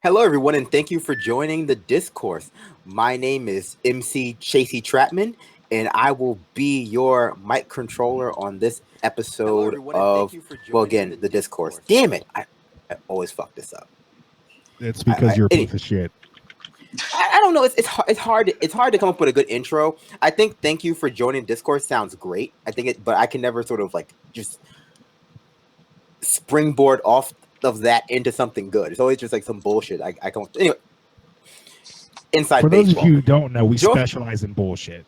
Hello, everyone, and thank you for joining the discourse. My name is MC Chasey Trapman, and I will be your mic controller on this episode of, well, again, the discourse. Damn it, I always fuck this up. It's because you're a piece of shit. I don't know. It's hard to come up with a good intro. I think "thank you for joining Discourse" sounds great. I think it, but I can never sort of like just springboard off of that into something good. It's always just like some bullshit. I can't. Anyway, inside For those baseball. of you who don't know, we specialize in bullshit.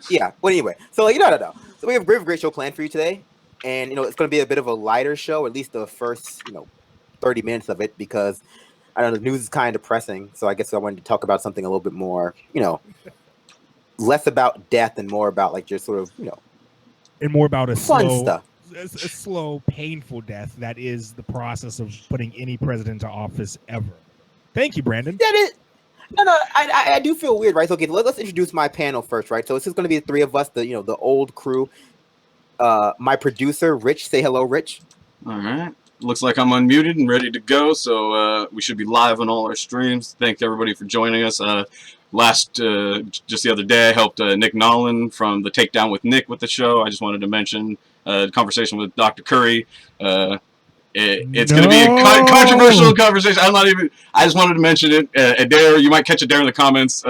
Yeah. Well, anyway, so no. So we have a great show planned for you today, and it's going to be a bit of a lighter show, at least the first 30 minutes of it, because I don't know, the news is kind of depressing. So I guess I wanted to talk about something a little bit more, less about death and more about like just sort of and more about a fun slow stuff. A slow, painful death that is the process of putting any president into office ever. Thank you, Brandon. That is. No. I do feel weird, right? So, okay, let's introduce my panel first, right? So this is going to be the three of us, the old crew. My producer, Rich. Say hello, Rich. All right. Looks like I'm unmuted and ready to go, so we should be live on all our streams. Thank everybody for joining us. Just the other day, I helped Nick Nolan from the Takedown with Nick with the show. I just wanted to mention the conversation with Dr. Curry. It's going to be a controversial conversation. I just wanted to mention it. Adair, you might catch Adair in the comments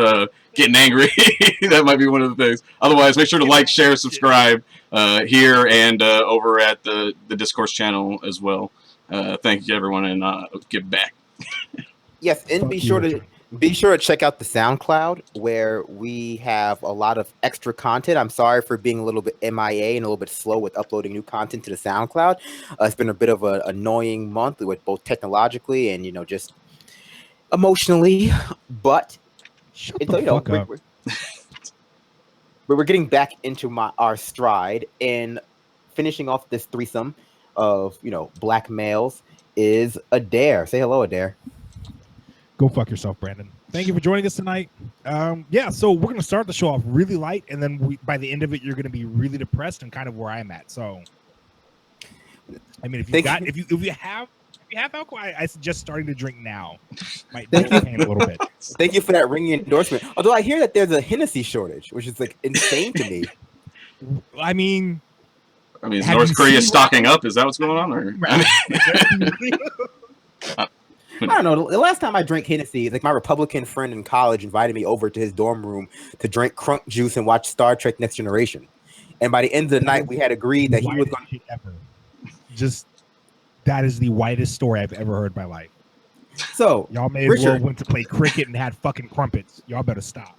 getting angry. That might be one of the things. Otherwise, make sure to like, share, subscribe here and over at the Discourse channel as well. Thank you, everyone, and give back. Yes, and be sure to check out the SoundCloud, where we have a lot of extra content. I'm sorry for being a little bit MIA and a little bit slow with uploading new content to the SoundCloud. It's been a bit of an annoying month with both technologically and just emotionally, but we're getting back into our stride, and finishing off this threesome of black males is Adair. Say hello, Adair. Go fuck yourself, Brandon. Thank you for joining us tonight. So we're going to start the show off really light, and then by the end of it, you're going to be really depressed and kind of where I'm at. So, I mean, if you have alcohol, I suggest starting to drink now. Might pain a little bit. Thank you for that ringing endorsement. Although I hear that there's a Hennessy shortage, which is like insane to me. I mean, is North Korea stocking up? Is that what's going on? Or I don't know. The last time I drank Hennessy, like my Republican friend in college invited me over to his dorm room to drink crunk juice and watch Star Trek Next Generation. And by the end of the night, we had agreed that he was going to ever. Just that is the whitest story I've ever heard in my life. So y'all may as well went to play cricket and had fucking crumpets. Y'all better stop.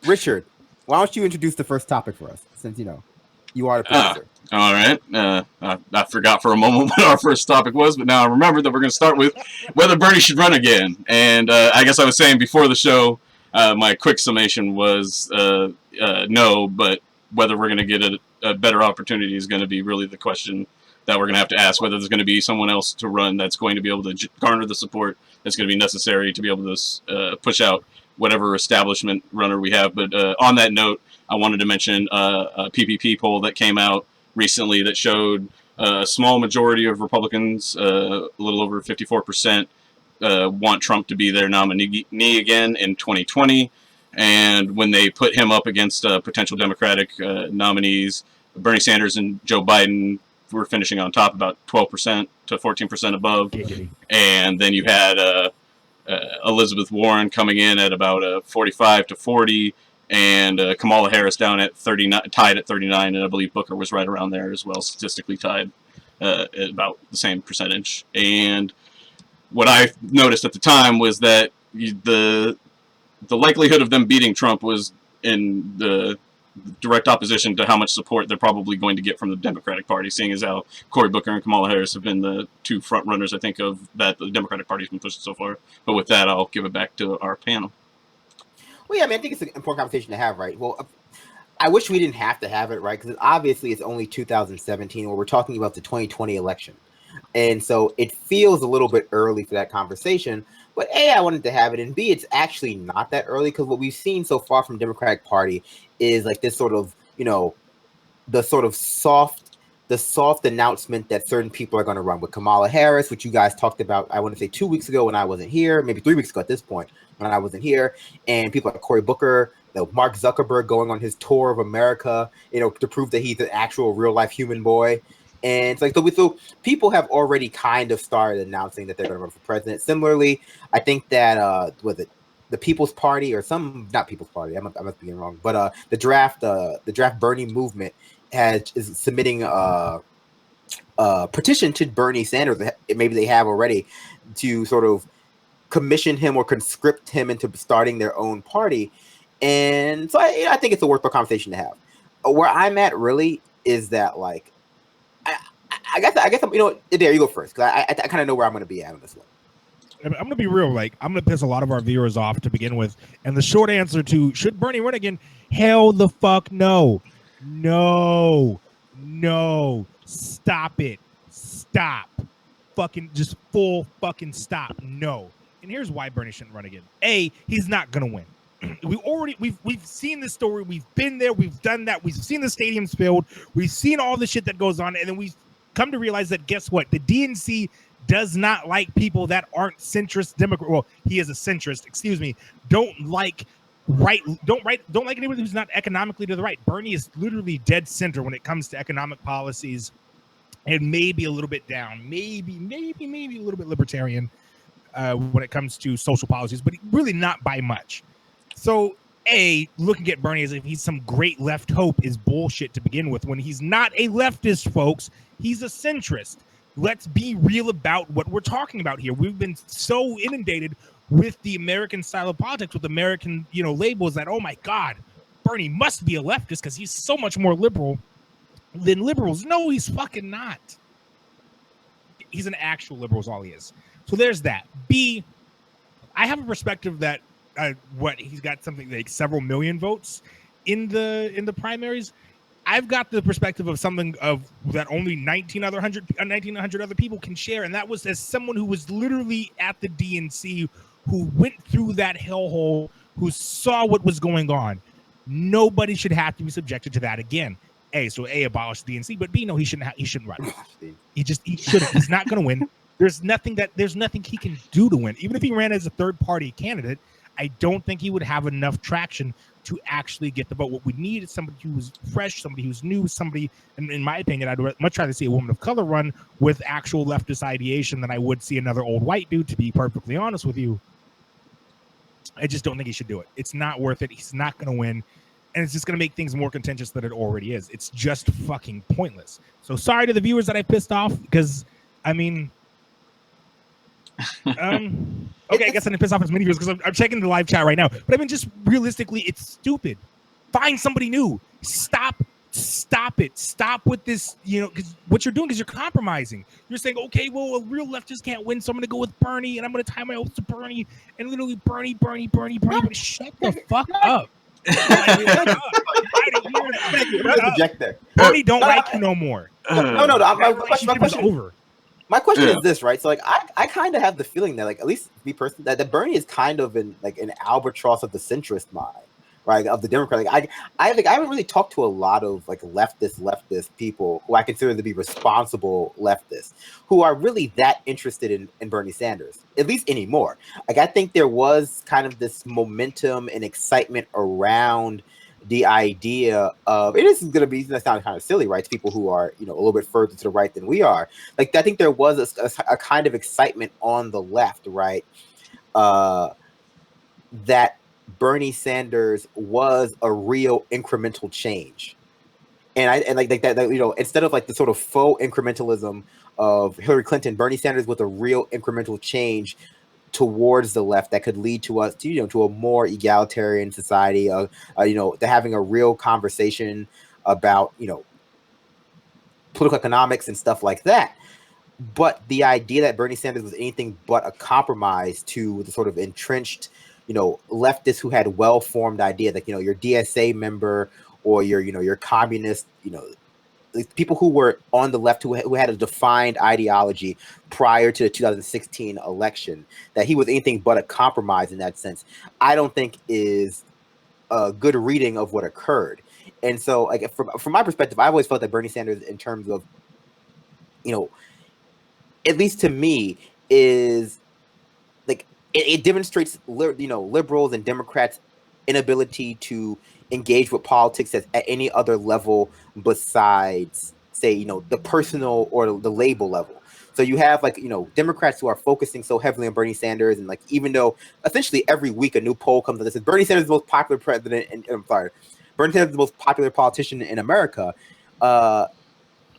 Richard, why don't you introduce the first topic for us, since you are the producer. All right. I forgot for a moment what our first topic was, but now I remember that we're going to start with whether Bernie should run again. And I guess I was saying before the show, my quick summation was no, but whether we're going to get a better opportunity is going to be really the question that we're going to have to ask, whether there's going to be someone else to run that's going to be able to garner the support that's going to be necessary to be able to push out whatever establishment runner we have. But on that note, I wanted to mention a PPP poll that came out recently that showed a small majority of Republicans, a little over 54%, want Trump to be their nominee again in 2020. And when they put him up against potential Democratic nominees, Bernie Sanders and Joe Biden were finishing on top, about 12% to 14% above. And then you had Elizabeth Warren coming in at about 45 to 40, and Kamala Harris down at 39, tied at 39, and I believe Booker was right around there as well, statistically tied at about the same percentage. And what I noticed at the time was that the likelihood of them beating Trump was in the direct opposition to how much support they're probably going to get from the Democratic Party, seeing as how Cory Booker and Kamala Harris have been the two front runners, I think, of that the Democratic Party's been pushing so far. But with that, I'll give it back to our panel. Well, yeah, I mean, I think it's an important conversation to have, right? Well, I wish we didn't have to have it, right? Because obviously it's only 2017 where we're talking about the 2020 election. And so it feels a little bit early for that conversation. But A, I wanted to have it, and B, it's actually not that early, because what we've seen so far from Democratic Party is like this sort of, the sort of soft the soft announcement that certain people are going to run with Kamala Harris, which you guys talked about, I want to say 2 weeks ago when I wasn't here, maybe 3 weeks ago at this point when I wasn't here, and people like Cory Booker, Mark Zuckerberg going on his tour of America, to prove that he's an actual real life human boy. And it's like, so people have already kind of started announcing that they're going to run for president. Similarly, I think that, the People's Party or not People's Party, I must be wrong, but the draft Bernie movement is submitting a petition to Bernie Sanders. Maybe they have already, to sort of commission him or conscript him into starting their own party. And so I think it's a worthwhile conversation to have. Where I'm at really is that, like, I guess Adair, you go first, because I kind of know where I'm going to be at on this one. I'm going to be real. Like, I'm going to piss a lot of our viewers off to begin with. And the short answer to should Bernie run again? Hell the fuck no. No. Stop it. Stop. Fucking just full fucking stop. No. And here's why Bernie shouldn't run again. A, he's not going to win. We've seen this story. We've been there. We've done that. We've seen the stadiums filled. We've seen all the shit that goes on. And then we've come to realize that, guess what? The DNC does not like people that aren't centrist Democrat. Well, he is a centrist, excuse me. Don't like anybody who's not economically to the right. Bernie is literally dead center when it comes to economic policies, and maybe a little bit down, maybe a little bit libertarian when it comes to social policies, but really not by much. So, looking at Bernie as if he's some great left hope is bullshit to begin with. When he's not a leftist, folks, he's a centrist. Let's be real about what we're talking about here. We've been so inundated with the American style of politics, with American, labels that, oh my God, Bernie must be a leftist because he's so much more liberal than liberals. No, he's fucking not. He's an actual liberal is all he is. So there's that. B, I have a perspective that he's got something like several million votes in the primaries. I've got the perspective of something of that only 1,900 other people can share, and that was as someone who was literally at the DNC, who went through that hellhole, who saw what was going on. Nobody should have to be subjected to that again. So abolish the DNC, but B, no, he shouldn't run. He shouldn't. He's not going to win. There's nothing he can do to win. Even if he ran as a third party candidate, I don't think he would have enough traction to actually get the vote. What we need is somebody who's fresh, somebody who's new, somebody, and in my opinion, I'd much rather see a woman of color run with actual leftist ideation than I would see another old white dude, to be perfectly honest with you. I just don't think he should do it. It's not worth it. He's not going to win. And it's just going to make things more contentious than it already is. It's just fucking pointless. So sorry to the viewers that I pissed off, because, I mean... okay, I guess I didn't piss off as many viewers because I'm checking the live chat right now. But I mean, just realistically, it's stupid. Find somebody new. Stop it. Stop with this, because what you're doing is you're compromising. You're saying, okay, well, a real leftist can't win, so I'm going to go with Bernie, and I'm going to tie my oath to Bernie, and literally Bernie. But shut the fuck up. Bernie don't like you no more. No. My question is over. My question is this, right? So, like, I kind of have the feeling that, like, at least me personally, that Bernie is kind of an albatross of the centrist mind, right? Of the Democrat. Like, I haven't really talked to a lot of like leftist people who I consider to be responsible leftists, who are really that interested in Bernie Sanders, at least anymore. Like, I think there was kind of this momentum and excitement around the idea of it is going to be, that sounds kind of silly, right? To people who are, a little bit further to the right than we are. Like, I think there was a kind of excitement on the left, right? That Bernie Sanders was a real incremental change. And like that, instead of like the sort of faux incrementalism of Hillary Clinton, Bernie Sanders was a real incremental change towards the left that could lead to us to a more egalitarian society, to having a real conversation about political economics and stuff like that. But the idea that Bernie Sanders was anything but a compromise to the sort of entrenched leftists who had well-formed ideas, like your DSA member or your communist, people who were on the left who had a defined ideology prior to the 2016 election, that he was anything but a compromise in that sense, I don't think is a good reading of what occurred. And so, like from my perspective, I always felt that Bernie Sanders, in terms of, at least to me, is like it demonstrates liberals and Democrats' inability to engage with politics at any other level besides, say, the personal or the label level. So you have Democrats who are focusing so heavily on Bernie Sanders, and even though essentially every week a new poll comes out that says Bernie Sanders is the most popular president, and I'm sorry, Bernie Sanders is the most popular politician in America,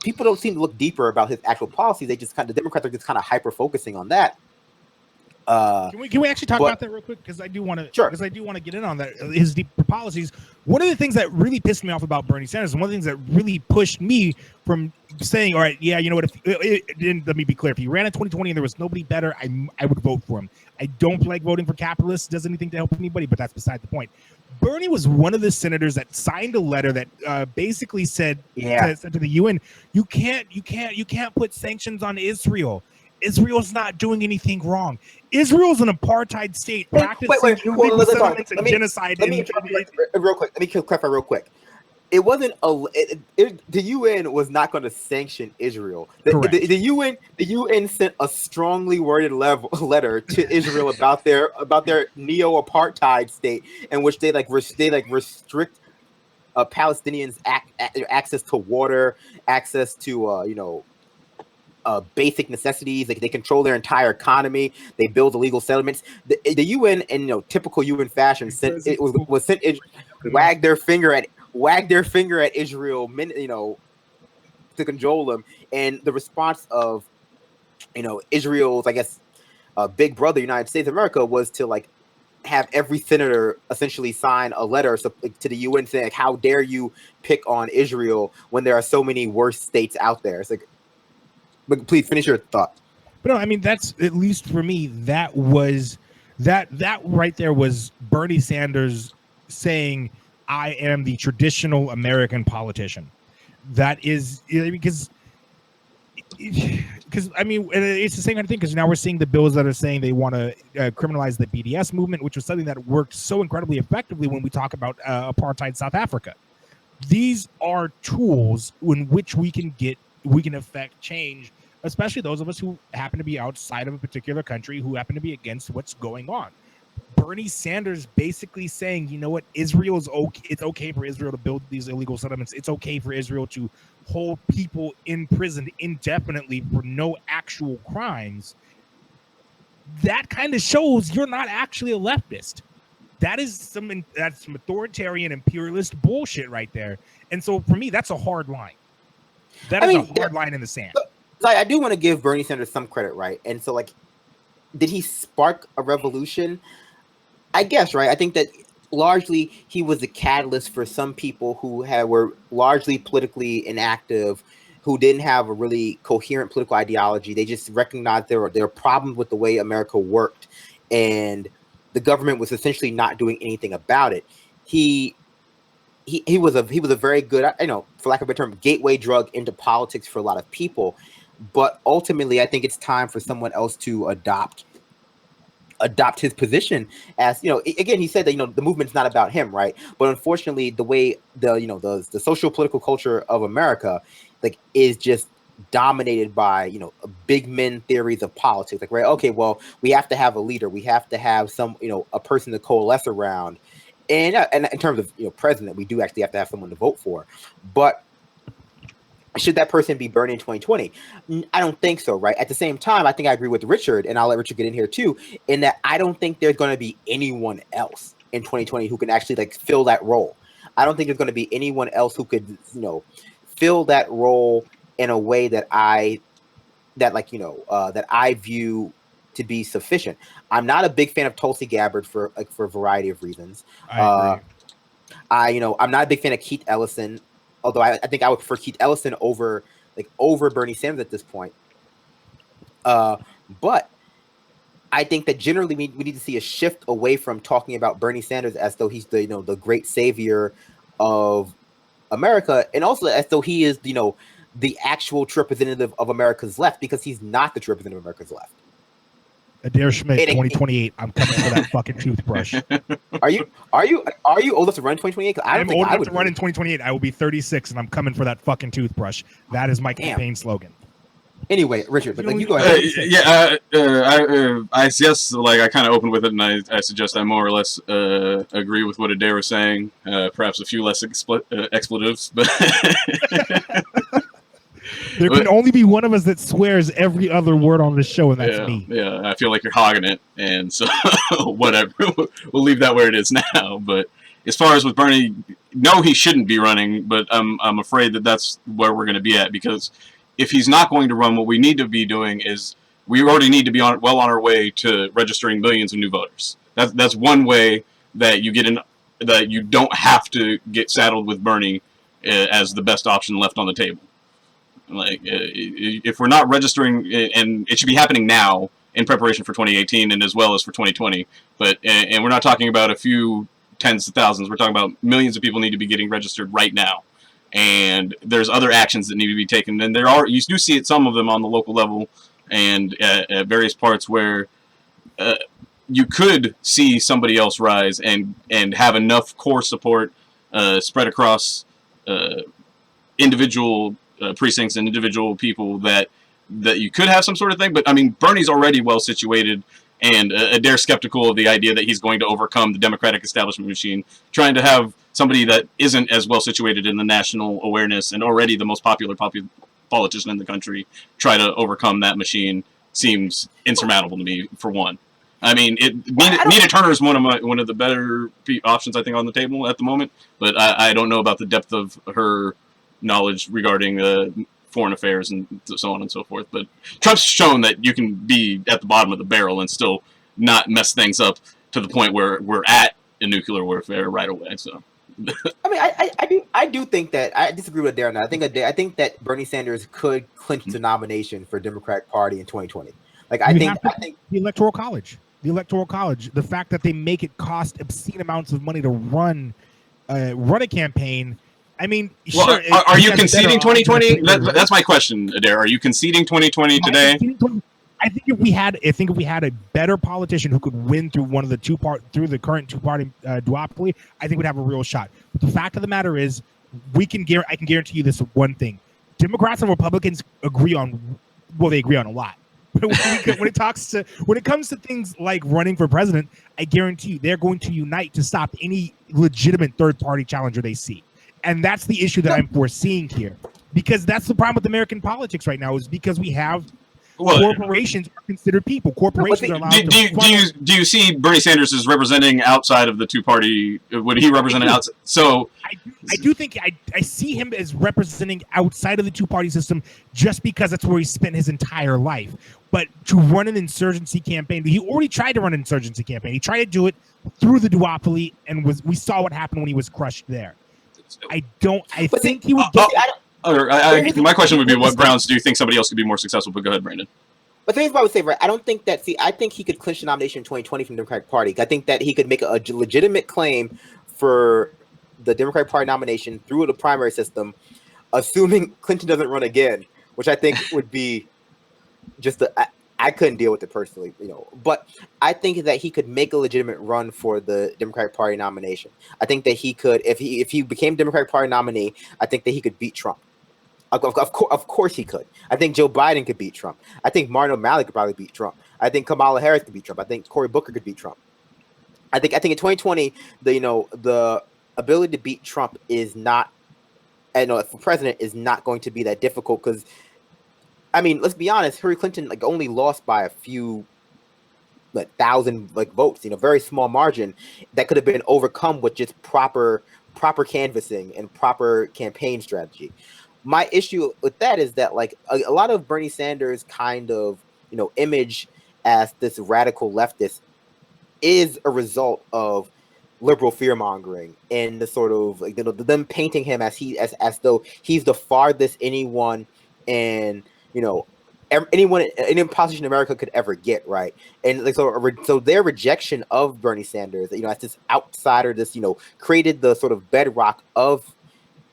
people don't seem to look deeper about his actual policies. They just the Democrats are just kind of hyper focusing on that. Can we actually talk about that real quick? Because I do want to. Sure. Because I do want to get in on that. His deeper policies. One of the things that really pissed me off about Bernie Sanders, and one of the things that really pushed me from saying, "All right, yeah, you know what? Let me be clear. If he ran in 2020 and there was nobody better, I would vote for him. I don't like voting for capitalists. Does anything to help anybody, but that's beside the point." Bernie was one of the senators that signed a letter that basically said to the UN, you can't put sanctions on Israel. Israel's not doing anything wrong. Israel's an apartheid state practicing illegal settlements and genocide. Let me real quick. Let me clarify real quick. It wasn't the UN was not going to sanction Israel. The UN sent a strongly worded letter to Israel about their neo-apartheid state, in which they restrict Palestinians' access to water, access to basic necessities. Like, they control their entire economy. They build illegal settlements. The UN, in typical UN fashion, wagged their finger at Israel, to cajole them. And the response of Israel's, I guess, big brother, United States of America, was to have every senator essentially sign a letter to the UN saying, how dare you pick on Israel when there are so many worse states out there. It's like, but please finish your thought. But no, I mean, that's, at least for me, that was that right there was Bernie Sanders saying, I am the traditional American politician. That is because I mean, it's the same kind of thing, because now we're seeing the bills that are saying they want to criminalize the BDS movement, which was something that worked so incredibly effectively when we talk about apartheid South Africa. These are tools in which we can affect change, especially those of us who happen to be outside of a particular country, who happen to be against what's going on. Bernie Sanders basically saying, you know what, Israel is okay. It's okay for Israel to build these illegal settlements. It's okay for Israel to hold people in prison indefinitely for no actual crimes. That kind of shows you're not actually a leftist. That's some authoritarian imperialist bullshit right there. And so for me, that's a hard line. That is a hard line in the sand. I do want to give Bernie Sanders some credit, right? And so, did he spark a revolution? I guess, right? I think that largely he was a catalyst for some people who were largely politically inactive, who didn't have a really coherent political ideology. They just recognized there were problems with the way America worked, and the government was essentially not doing anything about it. He was a very good, for lack of a better term, gateway drug into politics for a lot of people. But ultimately, I think it's time for someone else to adopt his position. As again, he said that the movement's not about him, right? But unfortunately, the way the social political culture of America is just dominated by big men theories of politics. Right? Okay, well, we have to have a leader. We have to have some a person to coalesce around. And in terms of president, we do actually have to have someone to vote for. But should that person be Bernie in 2020? I don't think so, right? At the same time, I think I agree with Richard, and I'll let Richard get in here too, in that I don't think there's going to be anyone else in 2020 who can actually fill that role. I don't think there's going to be anyone else who could, fill that role in a way that I view to be sufficient. I'm not a big fan of Tulsi Gabbard for a variety of reasons. I agree. I'm not a big fan of Keith Ellison. Although I think I would prefer Keith Ellison over Bernie Sanders at this point. But I think that generally we need to see a shift away from talking about Bernie Sanders as though he's the great savior of America, and also as though he is the actual true representative of America's left, because he's not the true representative of America's left. Adair Shmidt, 2028. I'm coming for that fucking toothbrush. Are you old enough to run in 2028? I'm old enough to run in 2028. I will be 36, and I'm coming for that fucking toothbrush. That is my campaign slogan. Anyway, Richard, but you go ahead. I guess like I kind of opened with it, and I suggest I more or less agree with what Adair was saying. Perhaps a few less expletives, but there can only be one of us that swears every other word on this show, and that's me. Yeah, I feel like you're hogging it, and so whatever. We'll leave that where it is now. But as far as with Bernie, no, he shouldn't be running, but I'm afraid that that's where we're going to be at, because if he's not going to run, what we need to be doing is we already need to be well on our way to registering millions of new voters. That's one way that you get in, that you don't have to get saddled with Bernie as the best option left on the table. Like if we're not registering, and it should be happening now in preparation for 2018 and as well as for 2020. But and we're not talking about a few tens of thousands. We're talking about millions of people need to be getting registered right now. And there's other actions that need to be taken. And you do see it, some of them on the local level and at various parts where you could see somebody else rise and have enough core support spread across individual precincts and individual people that you could have some sort of thing. But I mean, Bernie's already well situated, and Adair's skeptical of the idea that he's going to overcome the Democratic establishment machine. Trying to have somebody that isn't as well situated in the national awareness and already the most popular politician in the country try to overcome that machine seems insurmountable to me, for one. I mean, Nina Turner is one of the better options, I think, on the table at the moment, but I don't know about the depth of her knowledge regarding foreign affairs and so on and so forth. But Trump's shown that you can be at the bottom of the barrel and still not mess things up to the point where we're at a nuclear warfare right away. So, I mean, I do think that I disagree with Adair on that. I think that Bernie Sanders could clinch the nomination for Democratic Party in 2020. Like I think the Electoral College, the fact that they make it cost obscene amounts of money to run a campaign. I mean, well, sure, are you conceding 2020? That's my question, Adair. Are you conceding 2020 today? I think if we had a better politician who could win through through the current two-party duopoly, I think we'd have a real shot. But the fact of the matter is, I can guarantee you this one thing: Democrats and Republicans agree on a lot. But when it comes to things like running for president, I guarantee you they're going to unite to stop any legitimate third-party challenger they see. And that's the issue that I'm foreseeing here, because that's the problem with American politics right now, is because we have corporations are considered people. Corporations are allowed do you see Bernie Sanders as representing outside of the two-party? Would he represent outside? So I do think I see him as representing outside of the two-party system, just because that's where he spent his entire life. But to run an insurgency campaign, he already tried to run an insurgency campaign. He tried to do it through the duopoly, and we saw what happened when he was crushed there. I think he would get. My question would be, what grounds do you think somebody else could be more successful? But go ahead, Brandon. But the thing is what I would say, right? I don't think that. I think he could clinch the nomination in 2020 from the Democratic Party. I think that he could make a legitimate claim for the Democratic Party nomination through the primary system, assuming Clinton doesn't run again, which I think would be just I couldn't deal with it personally, but I think that he could make a legitimate run for the Democratic Party nomination. I think that he could, if he became Democratic Party nominee, I think that he could beat Trump. Of course he could. I think Joe Biden could beat Trump. I think Martin O'Malley could probably beat Trump. I think Kamala Harris could beat Trump. I think Cory Booker could beat Trump. I think in 2020, the ability to beat Trump is not, for president, is not going to be that difficult, because I mean, let's be honest, Hillary Clinton only lost by a few 1,000 votes, very small margin that could have been overcome with just proper canvassing and proper campaign strategy. My issue with that is that a lot of Bernie Sanders kind of image as this radical leftist is a result of liberal fear mongering and the sort of them painting him as though he's the farthest anyone and any politician in America could ever get, right? And so their rejection of Bernie Sanders, as this outsider, this created the sort of bedrock of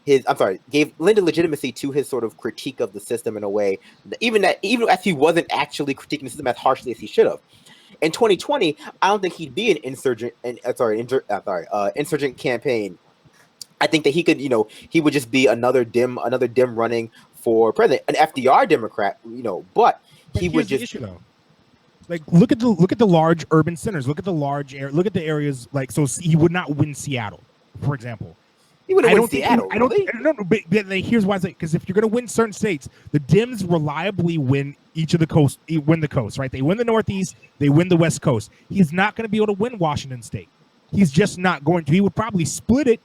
gave lended legitimacy to his sort of critique of the system in a way, even as he wasn't actually critiquing the system as harshly as he should have. In 2020, I don't think he'd be an insurgent campaign. I think that he could, he would just be another dim running for president, an FDR Democrat, but he would just. The issue, though. Like, look at the large urban centers. Look at the areas. Like, so he would not win Seattle, for example. He wouldn't win Seattle. I don't know. But here's why I say, because if you're going to win certain states, the Dems reliably win each of the coast. Win the coast, right? They win the Northeast. They win the West Coast. He's not going to be able to win Washington State. He's just not going to. He would probably split it.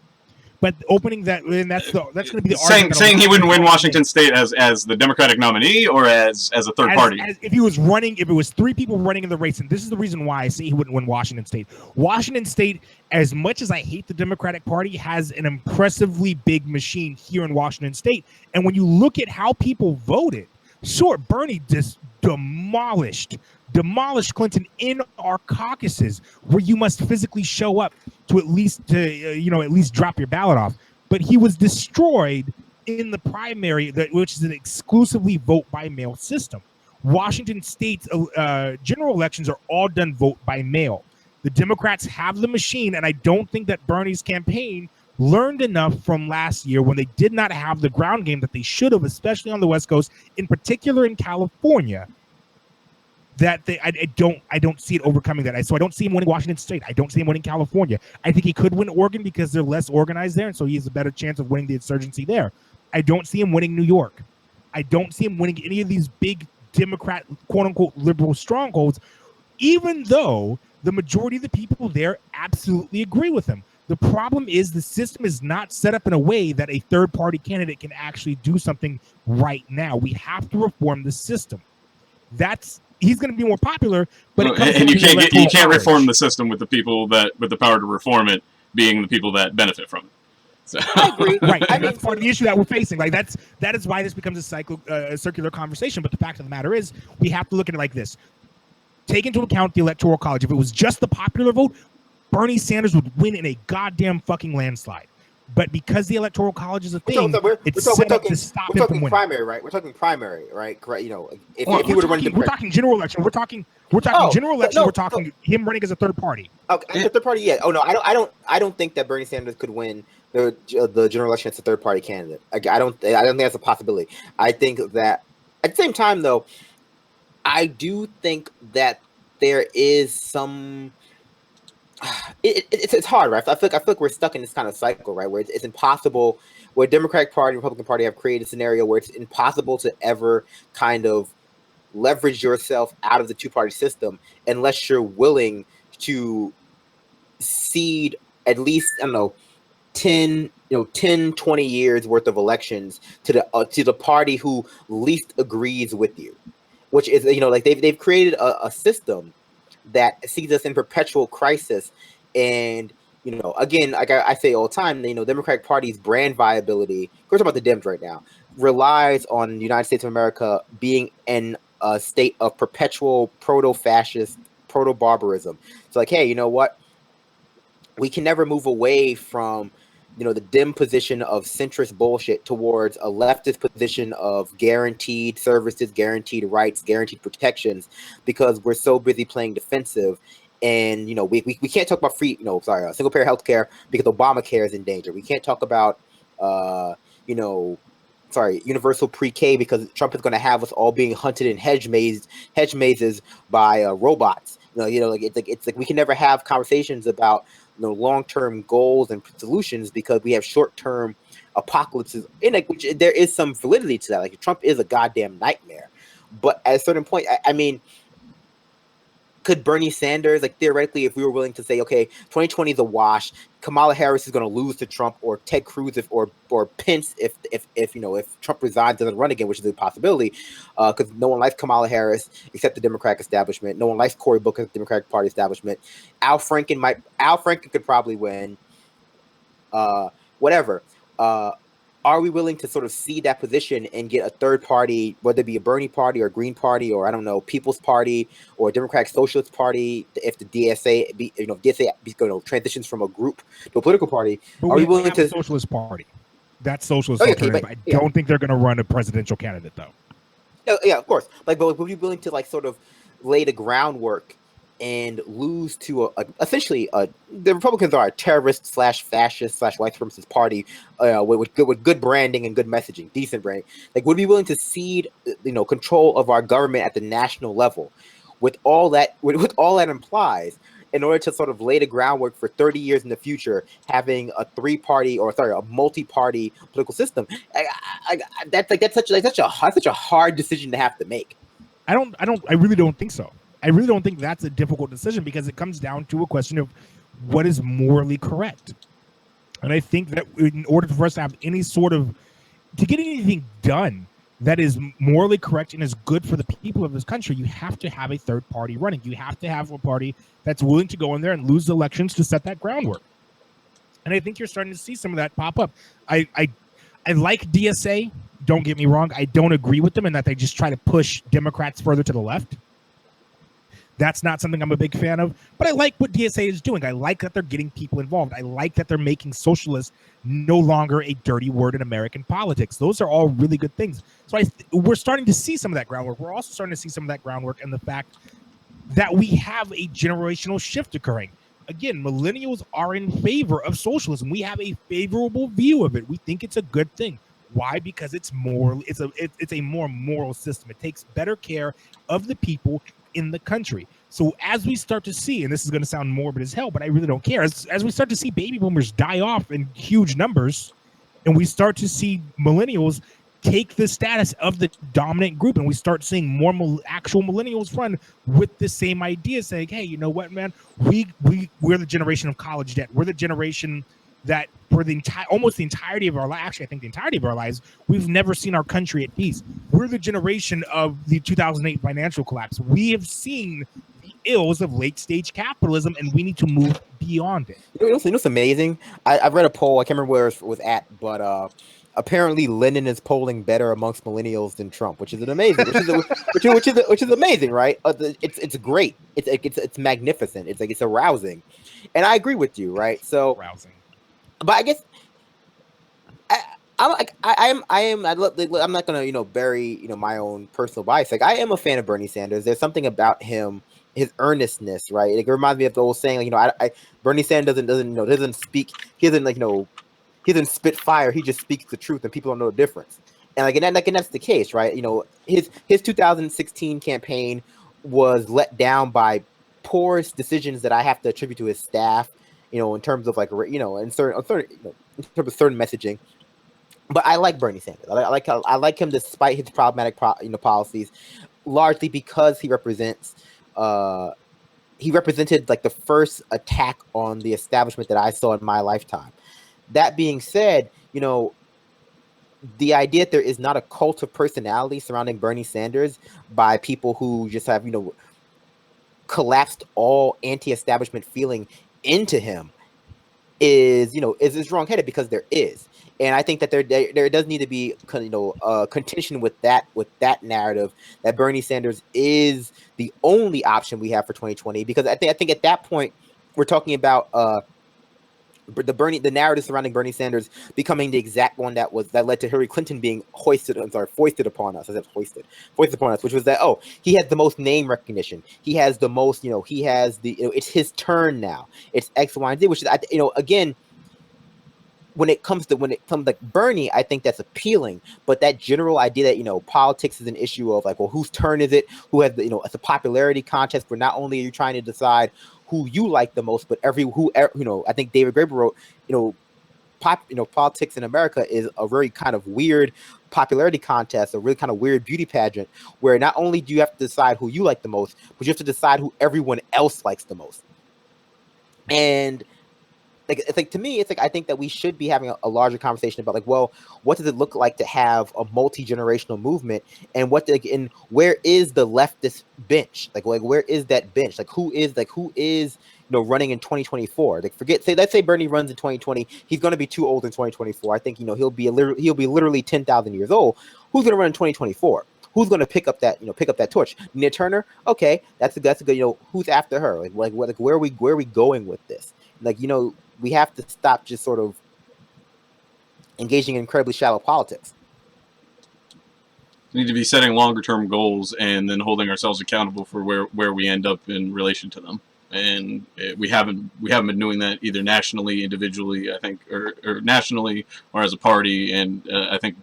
But opening that, and that's going to be the saying he wouldn't win Washington State as the Democratic nominee or as a third party. If he was running, if it was three people running in the race, and this is the reason why I say he wouldn't win Washington State. Washington State, as much as I hate the Democratic Party, has an impressively big machine here in Washington State. And when you look at how people voted, sure, Bernie just demolished Clinton in our caucuses, where you must physically show up to at least drop your ballot off. But he was destroyed in the primary, which is an exclusively vote by mail system. Washington State's general elections are all done vote by mail. The Democrats have the machine, and I don't think that Bernie's campaign learned enough from last year when they did not have the ground game that they should have, especially on the West Coast, in particular in California. That I don't see it overcoming that. So I don't see him winning Washington State. I don't see him winning California. I think he could win Oregon because they're less organized there, and so he has a better chance of winning the insurgency there. I don't see him winning New York. I don't see him winning any of these big Democrat, quote-unquote, liberal strongholds, even though the majority of the people there absolutely agree with him. The problem is the system is not set up in a way that a third-party candidate can actually do something right now. We have to reform the system. He's going to be more popular, but you can't reform the system with the people with the power to reform it being the people that benefit from it. So. I agree. Right, that's part of the issue that we're facing. Like that is why this becomes a circular conversation. But the fact of the matter is, we have to look at it like this: take into account the Electoral College. If it was just the popular vote, Bernie Sanders would win in a goddamn fucking landslide. But because the Electoral College is a thing, it's set up to stop him from winning. Primary, right? We're talking primary, right? Correct. If he would run, we're talking general election. We're talking general election. We're talking him running as a third party. Okay, as a third party, yeah. Oh no, I don't think that Bernie Sanders could win the general election as a third party candidate. I don't think that's a possibility. I think that at the same time, though, I do think that there is some. It's hard, right? I feel like we're stuck in this kind of cycle, right? Where it's impossible. Where Democratic Party and Republican Party have created a scenario where it's impossible to ever kind of leverage yourself out of the two-party system unless you're willing to cede at least, 10, 20 years worth of elections to the party who least agrees with you, which is, like they've created a system that sees us in perpetual crisis. And, again, like I say all the time, Democratic Party's brand viability, we're talking about the Dems right now, relies on the United States of America being in a state of perpetual proto-fascist, proto-barbarism. So like, hey, you know what? We can never move away from, the dim position of centrist bullshit towards a leftist position of guaranteed services, guaranteed rights, guaranteed protections, because we're so busy playing defensive. And, we can't talk about single payer health care because Obamacare is in danger. We can't talk about, universal pre-K because Trump is going to have us all being hunted in hedge mazes by robots. It's like we can never have conversations about long-term goals and solutions because we have short-term apocalypses in it, which there is some validity to that. Like Trump is a goddamn nightmare, but at a certain point, I mean, could Bernie Sanders, like theoretically, if we were willing to say, okay, 2020 is a wash, Kamala Harris is going to lose to Trump, or Ted Cruz, or Pence, if Trump resigns, doesn't run again, which is a possibility, because no one likes Kamala Harris except the Democratic establishment. No one likes Cory Booker, the Democratic Party establishment. Al Franken could probably win. Whatever. Are we willing to sort of see that position and get a third party, whether it be a Bernie party or a Green Party or People's Party or a Democratic Socialist Party, if the DSA transitions from a group to a political party? But are we willing to Socialist Party? That's socialist alternative. I don't think they're going to run a presidential candidate though. Yeah, of course. But would you be willing to sort of lay the groundwork and lose to essentially the Republicans are a terrorist / fascist / white supremacist party with good branding and good messaging, decent branding. Like, would be willing to cede control of our government at the national level, with all that implies, in order to sort of lay the groundwork for 30 years in the future, having a multi-party political system. That's such a hard decision to have to make. I really don't think so. I really don't think that's a difficult decision, because it comes down to a question of what is morally correct. And I think that in order for us to have to get anything done that is morally correct and is good for the people of this country, you have to have a third party running. You have to have a party that's willing to go in there and lose elections to set that groundwork. And I think you're starting to see some of that pop up. I like DSA. Don't get me wrong. I don't agree with them in that they just try to push Democrats further to the left. That's not something I'm a big fan of, but I like what DSA is doing. I like that they're getting people involved. I like that they're making socialist no longer a dirty word in American politics. Those are all really good things. So we're starting to see some of that groundwork. We're also starting to see some of that groundwork in the fact that we have a generational shift occurring. Again, millennials are in favor of socialism. We have a favorable view of it. We think it's a good thing. Why? Because it's a more moral system. It takes better care of the people in the country. So as we start to see, and this is going to sound morbid as hell, but I really don't care, as we start to see baby boomers die off in huge numbers, and we start to see millennials take the status of the dominant group, and we start seeing more actual millennials run with the same idea, saying, hey, you know what, man, we're the generation of college debt. We're the generation that for almost the entirety of our lives, actually I think the entirety of our lives, we've never seen our country at peace. We're the generation of the 2008 financial collapse. We have seen the ills of late stage capitalism, and we need to move beyond it. You know what's amazing? I've read a poll. I can't remember where it was at, but apparently Lenin is polling better amongst millennials than Trump, which is amazing. which is amazing, right? It's great. It's magnificent. It's arousing, and I agree with you, right? So Arousing. But I guess I'm not gonna bury my own personal bias. Like, I am a fan of Bernie Sanders. There's something about him, his earnestness, right? It reminds me of the old saying, Bernie Sanders doesn't speak. He doesn't spit fire. He just speaks the truth, and people don't know the difference. And that's the case, right? His 2016 campaign was let down by poor decisions that I have to attribute to his staff. In terms of in terms of certain messaging. But I like Bernie Sanders. I like him despite his problematic policies, largely because he represented like the first attack on the establishment that I saw in my lifetime. That being said, the idea that there is not a cult of personality surrounding Bernie Sanders by people who just have collapsed all anti-establishment feeling into him is wrong-headed, because there is. And I think that there does need to be contention with that narrative that Bernie Sanders is the only option we have for 2020, because I think at that point we're talking about the narrative surrounding Bernie Sanders becoming the exact one that led to Hillary Clinton being foisted upon us. I said foisted upon us, which was that, he has the most name recognition. He has the most, he has the, it's his turn now. It's X, Y, and Z, which is, again, when it comes to like Bernie, I think that's appealing. But that general idea that politics is an issue of like, well, whose turn is it? Who has it's a popularity contest where not only are you trying to decide who you like the most, but I think David Graeber wrote, politics in America is a very kind of weird popularity contest, a really kind of weird beauty pageant, where not only do you have to decide who you like the most, but you have to decide who everyone else likes the most. And it's like, to me, it's like, I think that we should be having a larger conversation about like, well, what does it look like to have a multi-generational movement, and where is the leftist bench? Like where is that bench? Like who is running in 2024? Like, let's say Bernie runs in 2020, he's going to be too old in 2024. I think he'll be literally 10,000 years old. Who's going to run in 2024? Who's going to pick up that torch? Nina Turner? Okay, that's a good. Who's after her? Like where are we going with this? Like, we have to stop just sort of engaging in incredibly shallow politics. We need to be setting longer term goals and then holding ourselves accountable for where we end up in relation to them. And we haven't been doing that either nationally, individually, I think, or nationally or as a party. And I think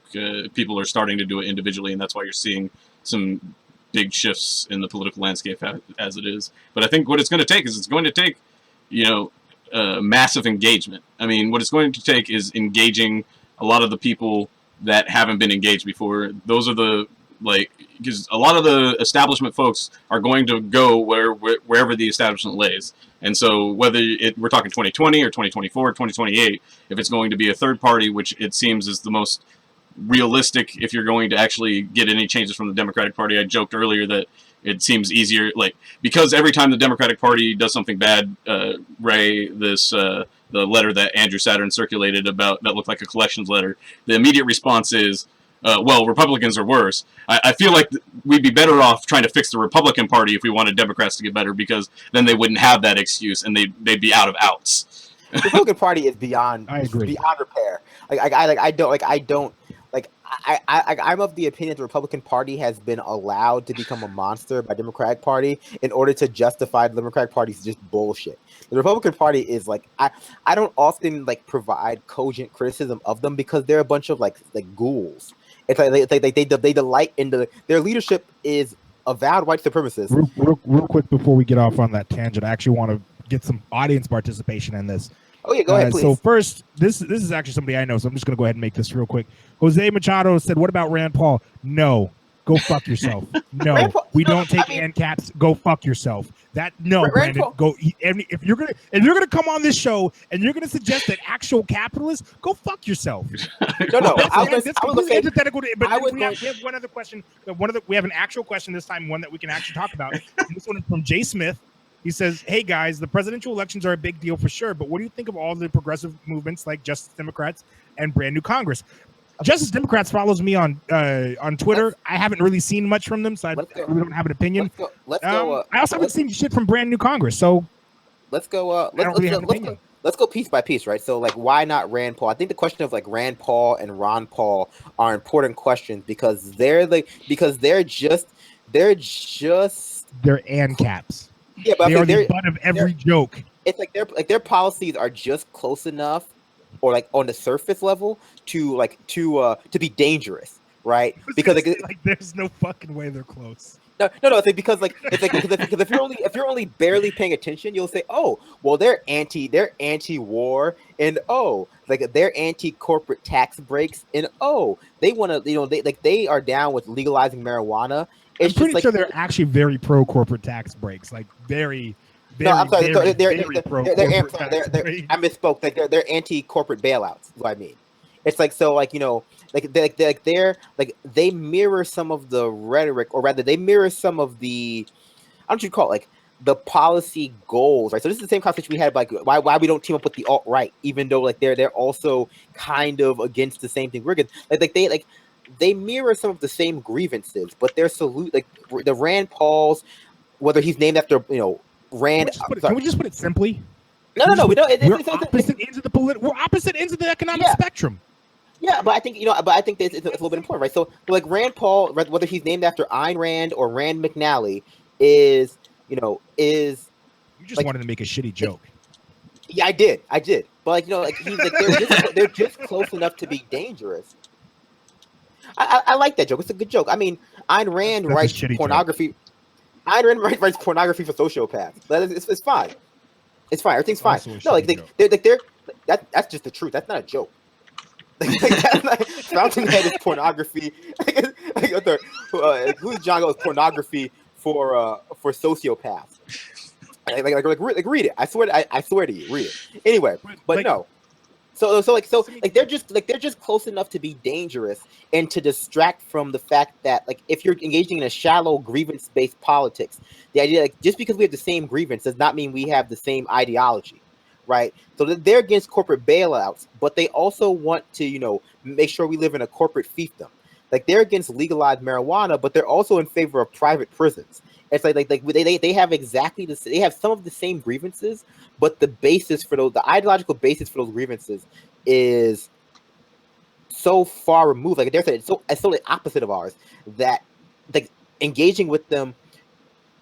people are starting to do it individually, and that's why you're seeing some big shifts in the political landscape as it is. But I think what it's going to take is massive engagement. I mean, what it's going to take is engaging a lot of the people that haven't been engaged before. Those are because a lot of the establishment folks are going to go wherever the establishment lays. And so whether we're talking 2020 or 2024 or 2028, if it's going to be a third party, which it seems is the most realistic if you're going to actually get any changes from the Democratic Party. I joked earlier that it seems easier, because every time the Democratic Party does something bad, Ray, the letter that Andrew Saturn circulated that looked like a collections letter, the immediate response is, well, Republicans are worse. I feel like we'd be better off trying to fix the Republican Party if we wanted Democrats to get better, because then they wouldn't have that excuse and they'd be out of outs. The Republican Party is beyond repair. I'm of the opinion the Republican Party has been allowed to become a monster by the Democratic Party in order to justify the Democratic Party's just bullshit. The Republican Party is I don't often provide cogent criticism of them because they're a bunch of ghouls. It's they delight in their leadership is avowed white supremacists. Real quick before we get off on that tangent, I actually want to get some audience participation in this. Oh yeah, go ahead, please. So first, this is actually somebody I know, so I'm just going to go ahead and make this real quick. Jose Machado said, "What about Rand Paul?" No, go fuck yourself. No, we don't take ANCAPs. Go fuck yourself. Brandon, go. If you're gonna come on this show and you're gonna suggest that actual capitalists, go fuck yourself. No. That's completely antithetical. But we have one other question. We have an actual question this time, one that we can actually talk about. And this one is from Jay Smith. He says, "Hey guys, the presidential elections are a big deal for sure, but what do you think of all the progressive movements like Justice Democrats and Brand New Congress?" Justice Democrats follows me on Twitter. I haven't really seen much from them, so I really don't have an opinion. Let's go. I also haven't seen shit from Brand New Congress, so let's go. Let's go piece by piece, right? So, why not Rand Paul? I think the question of Rand Paul and Ron Paul are important questions because they're just ANCAPs. Yeah, but they are the butt of every joke. It's their policies are just close enough, or on the surface level, to be dangerous, right? Because there's no fucking way they're close. No. Because if you're only barely paying attention, you'll say, oh, well, they're anti-war, and they're anti-corporate tax breaks, and they want to, they are down with legalizing marijuana. I'm pretty sure they're actually very pro corporate tax breaks, very. No, I'm sorry. I misspoke. They're anti-corporate bailouts. Is what I mean. It's they mirror some of the rhetoric, or rather, they mirror some of the, I don't know what you call it, the policy goals, right? So this is the same conversation we had, why we don't team up with the alt-right, even though they're also kind of against the same thing we're against. They mirror some of the same grievances, but their the Rand Pauls, whether he's named after Rand. Can we just put it simply? No, we don't. We're opposite ends of the economic spectrum. Yeah, but I think it's a little bit important, right? So Rand Paul, whether he's named after Ayn Rand or Rand McNally, is. You just wanted to make a shitty joke. Yeah, I did. But they're just close enough to be dangerous. I like that joke. It's a good joke. I mean, Ayn Rand writes pornography. Joke. Ayn Rand writes pornography for sociopaths. It's fine. It's fine. Everything's fine. No, that's just the truth. That's not a joke. Fountainhead is pornography. Who's John goes pornography for sociopaths? Read it. I swear to you, read it. Anyway, but no. So they're just close enough to be dangerous and to distract from the fact that if you're engaging in a shallow grievance-based politics, the idea just because we have the same grievance does not mean we have the same ideology, right? So they're against corporate bailouts, but they also want to make sure we live in a corporate fiefdom. They're against legalized marijuana, but they're also in favor of private prisons. It's they have exactly they have some of the same grievances, but the ideological basis for those grievances is so far removed. Like Adair said, it's so the opposite of ours that like engaging with them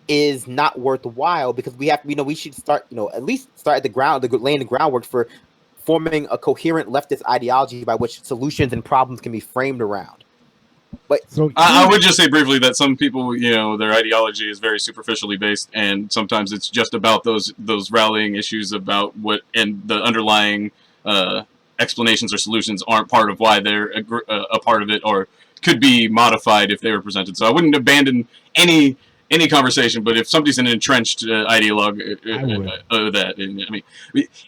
is not worthwhile because we should start, at least start at the ground, laying the groundwork for forming a coherent leftist ideology by which solutions and problems can be framed around. But So I would just say briefly that some people, their ideology is very superficially based, and sometimes it's just about those rallying issues about what and the underlying explanations or solutions aren't part of why they're a part of it, or could be modified if they were presented. So I wouldn't abandon any conversation, but if somebody's an entrenched ideologue, that, I mean,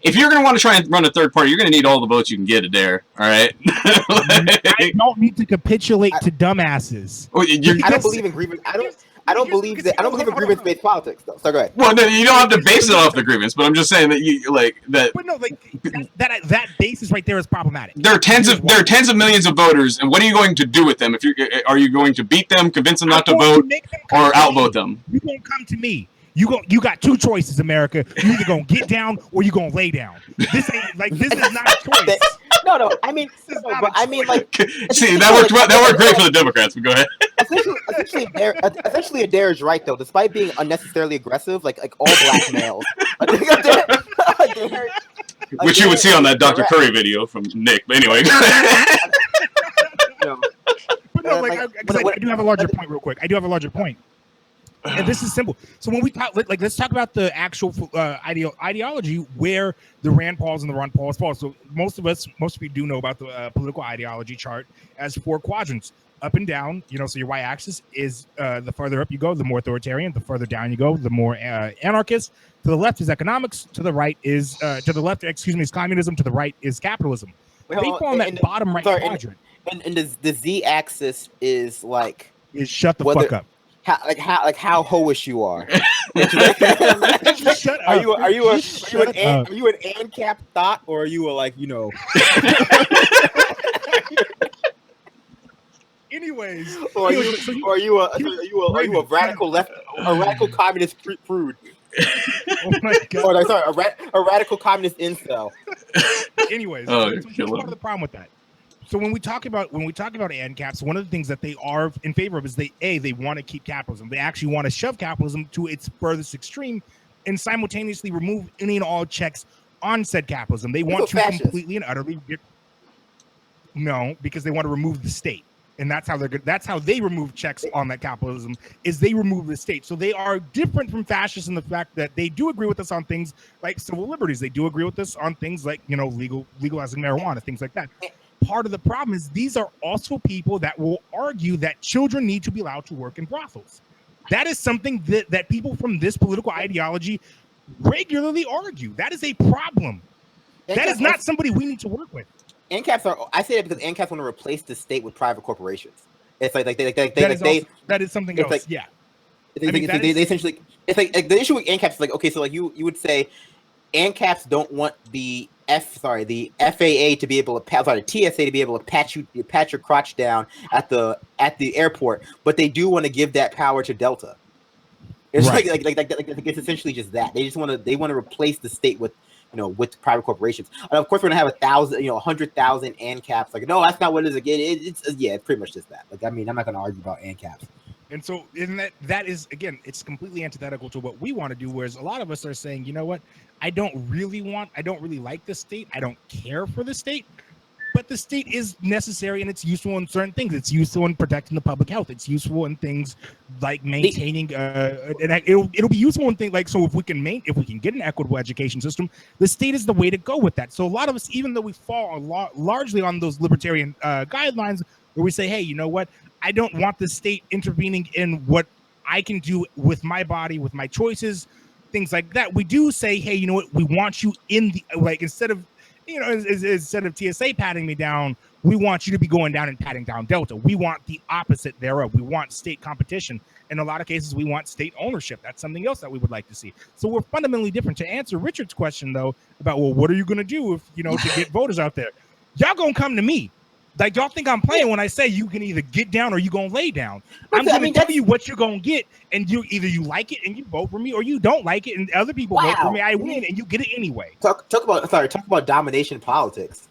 if you're going to want to try and run a third party, you're going to need all the votes you can get, Adair. All right. I don't need to capitulate to dumbasses. I don't believe in grievance. I don't believe in grievance-based politics, though. So go ahead. Well, no, you don't have to base it off the grievance, but I'm just saying that you like that. But no, like that basis right there is problematic. There are tens of millions of voters, and what are you going to do with them? Are you going to beat them, convince them not to vote, or outvote them? You gonna come to me. You got two choices, America. You either gonna get down or you gonna lay down. This is not a choice. No. I mean, like, see, that worked great for the Democrats. But go ahead. Essentially, Adair is right though. Despite being unnecessarily aggressive, like all black males, which you would see on that Dr. Curry video from Nick. But anyway. I do have a larger point real quick. And this is simple. So when we talk, let's talk about the actual ideology where the Rand Pauls and the Ron Pauls fall. So most of you do know about the political ideology chart as 4 quadrants, up and down. So your y-axis is the further up you go, the more authoritarian. The further down you go, the more anarchist. To the left is economics. To the right is is communism. To the right is capitalism. They fall on that bottom right quadrant. And the z-axis is like shut the fuck up. How hoish you are. Shut up. Are you an ANCAP thought, or are you Anyways, or are you a radical left, a radical communist prude? Oh my god! Or sorry, a radical communist incel. Anyways, here's part of the problem with that. So when we talk about ANCAPs, one of the things that they are in favor of is they want to keep capitalism. They actually want to shove capitalism to its furthest extreme and simultaneously remove any and all checks on said capitalism. They want to completely and utterly because they want to remove the state. And that's how they remove checks on that capitalism, is they remove the state. So they are different from fascists in the fact that they do agree with us on things like civil liberties. They do agree with us on things like, legalizing marijuana, things like that. Part of the problem is these are also people that will argue that children need to be allowed to work in brothels. That is something that people from this political ideology regularly argue. That is a problem. That is not somebody we need to work with. I say that because ANCAPs want to replace the state with private corporations. It's like that is something else. Like, yeah. They essentially, it's like the issue with ANCAPs is like, okay, so like you would say ANCAPs don't want the FAA to be able to the TSA to be able to pat your crotch down at the airport, but they do want to give that power to Delta. It's right. like it's essentially just that. They want to replace the state with private corporations. And of course we're gonna have 100,000 ANCAPs. Like, no, that's not what it is again. It's pretty much just that. Like, I mean, I'm not gonna argue about ANCAPs. And so that is, again, it's completely antithetical to what we want to do, whereas a lot of us are saying, you know what, I don't really like the state. I don't care for the state, but the state is necessary and it's useful in certain things. It's useful in protecting the public health. It's useful in things like maintaining, and it'll be useful in things like, so if we can get an equitable education system, the state is the way to go with that. So a lot of us, even though we fall largely on those libertarian guidelines, where we say, hey, you know what, I don't want the state intervening in what I can do with my body, with my choices, things like that. We do say, hey, you know what, we want you in the, like, instead of TSA patting me down, we want you to be going down and patting down Delta. We want the opposite thereof. We want state competition. In a lot of cases, we want state ownership. That's something else that we would like to see. So we're fundamentally different. To answer Richard's question, though, about, well, what are you going to do if, to get voters out there? Y'all going to come to me. Like, y'all think I'm playing when I say you can either get down or you gonna lay down. I'm gonna tell you what you're gonna get, and you like it and you vote for me, or you don't like it and other people vote for me. I win and you get it anyway. Talk about domination politics.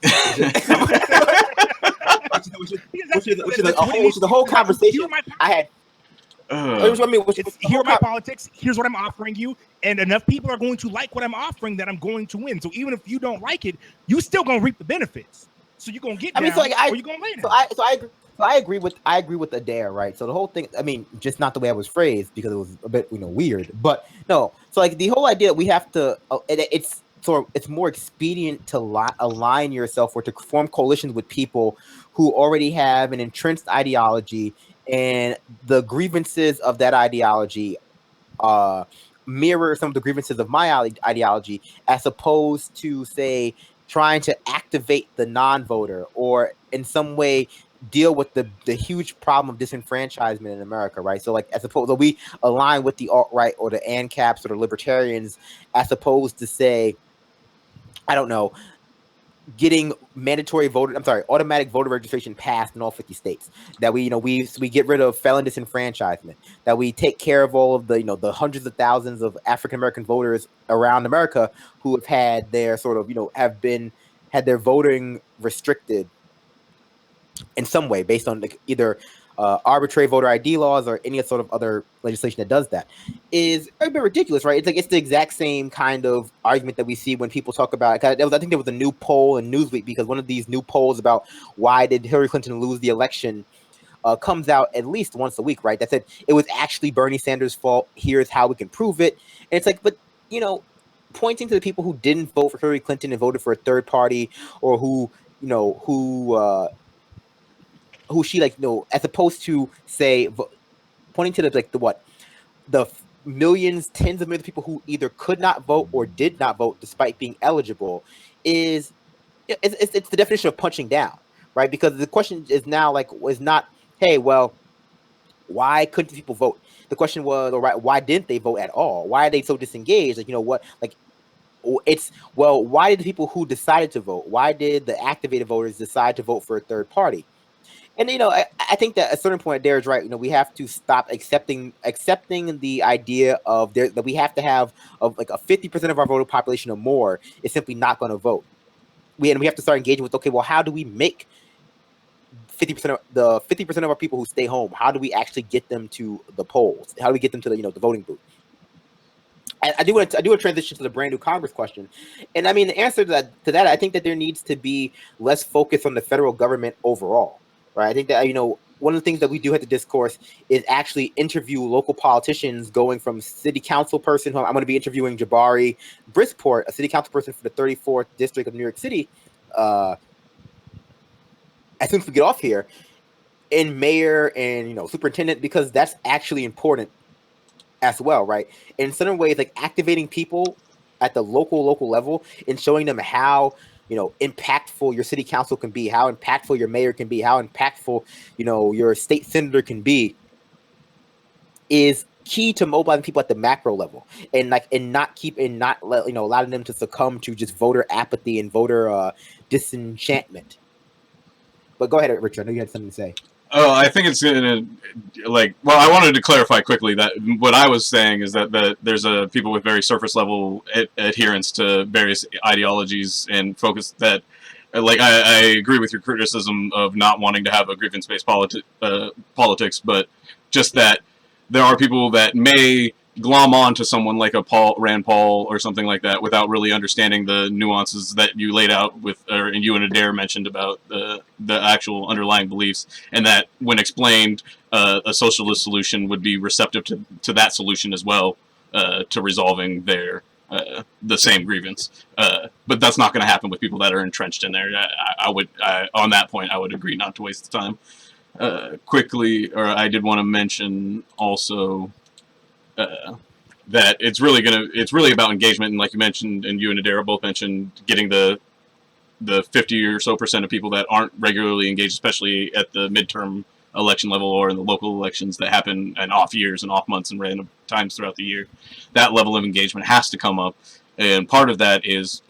which is the whole conversation I had. Here are my politics. Here's what I'm offering you, and enough people are going to like what I'm offering that I'm going to win. So even if you don't like it, you still gonna reap the benefits. So you're gonna get down, or you're gonna lay down. I agree with Adair, right? So the whole thing, I mean, just not the way I was phrased because it was a bit weird, but no. So like the whole idea that we have to, it's more expedient to align yourself or to form coalitions with people who already have an entrenched ideology, and the grievances of that ideology mirror some of the grievances of my ideology, as opposed to, say, trying to activate the non-voter or in some way deal with the huge problem of disenfranchisement in America, right? So like, as opposed to we align with the alt-right or the ANCAPs or the libertarians, as opposed to, say, I don't know, getting automatic voter registration passed in all 50 states. That we get rid of felon disenfranchisement. That we take care of all of the the hundreds of thousands of African American voters around America who have had their sort of had their voting restricted in some way based on either arbitrary voter ID laws or any sort of other legislation that does that, is a bit ridiculous, right? It's the exact same kind of argument that we see when people talk about. I think there was a new poll in Newsweek, because one of these new polls about why did Hillary Clinton lose the election comes out at least once a week, right? That said, it was actually Bernie Sanders' fault. Here's how we can prove it. And it's like, but pointing to the people who didn't vote for Hillary Clinton and voted for a third party, or who she as opposed to, say, pointing to the millions, tens of millions of people who either could not vote or did not vote despite being eligible, it's the definition of punching down, right? Because the question is now is not, hey, well, why couldn't people vote? The question was, all right, why didn't they vote at all? Why are they so disengaged? It's, well, why did the people who decided to vote? Why did the activated voters decide to vote for a third party? And I think that at a certain point, Adair is right. We have to stop accepting the idea of that we have to have of like a 50% of our voting population or more is simply not going to vote. We have to start engaging with, okay, well, how do we make 50% of our people who stay home? How do we actually get them to the polls? How do we get them to the voting booth? I do a transition to the brand new Congress question, and I mean, the answer to that, I think that there needs to be less focus on the federal government overall. Right. I think that, one of the things that we do have to discourse is actually interview local politicians, going from city council person. I'm going to be interviewing Jabari Brisport, a city council person for the 34th district of New York City, as soon as we get off here, and mayor and, superintendent, because that's actually important as well. Right. In certain ways, like activating people at the local level and showing them how impactful your city council can be, how impactful your mayor can be, how impactful, your state senator can be, is key to mobilizing people at the macro level, and not allowing them to succumb to just voter apathy and voter disenchantment. But go ahead, Richard. I know you had something to say. Oh, I think it's gonna I wanted to clarify quickly that what I was saying is that there's people with very surface level adherence to various ideologies and focus that, I agree with your criticism of not wanting to have a grievance-based politics, but just that there are people that may glom on to someone like a Rand Paul or something like that without really understanding the nuances that you laid out and you and Adair mentioned about the actual underlying beliefs, and that when explained, a socialist solution would be receptive to that solution as well, to resolving the same grievance. But that's not going to happen with people that are entrenched in there. On that point, I would agree not to waste the time. I did want to mention also that it's really about engagement, and like you mentioned, and you and Adair both mentioned, getting the 50 or so % of people that aren't regularly engaged, especially at the midterm election level or in the local elections that happen in off years and off months and random times throughout the year. That level of engagement has to come up, and part of that is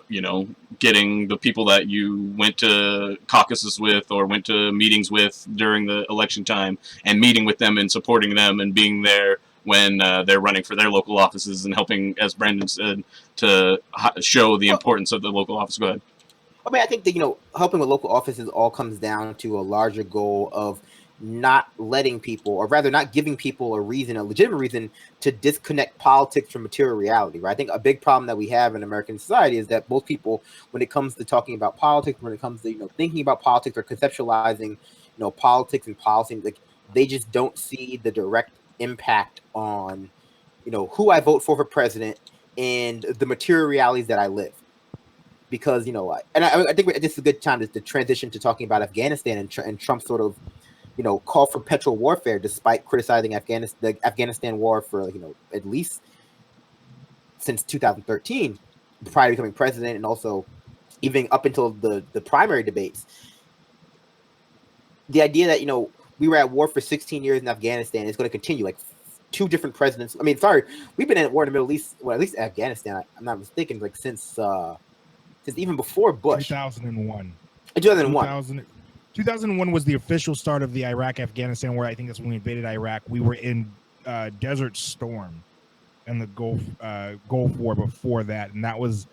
getting the people that you went to caucuses with or went to meetings with during the election time, and meeting with them and supporting them and being there when they're running for their local offices, and helping, as Brandon said, to show the importance of the local office. Go ahead. I mean, I think that, helping with local offices all comes down to a larger goal of not letting people, or rather not giving people a legitimate reason to disconnect politics from material reality, right? I think a big problem that we have in American society is that most people, when it comes to talking about politics, when it comes to, thinking about politics or conceptualizing, politics and policy, like they just don't see the direct impact on, who I vote for president and the material realities that I live. Because, and I think this is a good time to transition to talking about Afghanistan and Trump's sort of, call for petrol warfare, despite criticizing the Afghanistan war for, at least since 2013, prior to becoming president, and also even up until the primary debates. The idea that, we were at war for 16 years in Afghanistan is going to continue, like two different presidents. I mean, sorry, we've been at war in the Middle East, well, at least Afghanistan, I'm not mistaken, like since even before Bush. 2001. 2001 was the official start of the Iraq-Afghanistan war. I think that's when we invaded Iraq. We were in Desert Storm and the Gulf War before that, and that was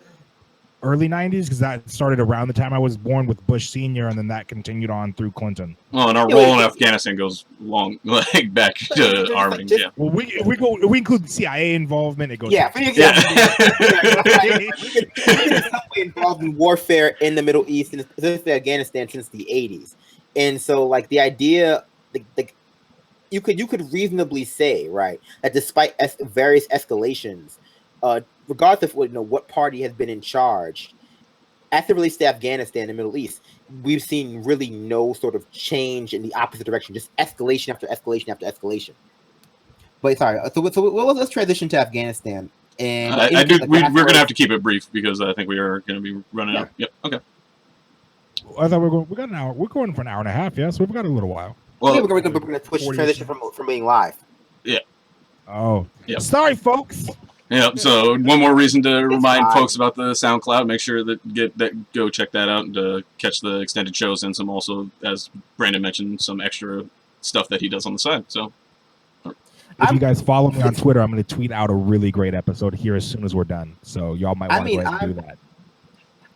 early 90s, because that started around the time I was born with Bush Sr., and then that continued on through Clinton. Well, and our role in Afghanistan goes long, like back to arming. Yeah. Well, we include CIA involvement. It goes. Yeah. We get involved in warfare in the Middle East and specifically Afghanistan since the 80s, and so like the idea, like you could reasonably say, right, that despite various escalations, regardless of what party has been in charge, as it relates to Afghanistan and the Middle East, we've seen really no sort of change in the opposite direction, just escalation after escalation after escalation. But sorry, so let's transition to Afghanistan. And we're going to have to keep it brief because I think we are going to be running out. Yep. Okay. I thought we got an hour. We're going for an hour and a half. Yeah, so we've got a little while. Well, we're going to push the transition from being live. Yeah. Oh. Yep. Sorry, folks. Yeah, so one more reason to remind folks about the SoundCloud. Make sure that go check that out and to catch the extended shows and some also, as Brandon mentioned, some extra stuff that he does on the side. So, if you guys follow me on Twitter, I'm going to tweet out a really great episode here as soon as we're done. So y'all might want to go ahead and do that.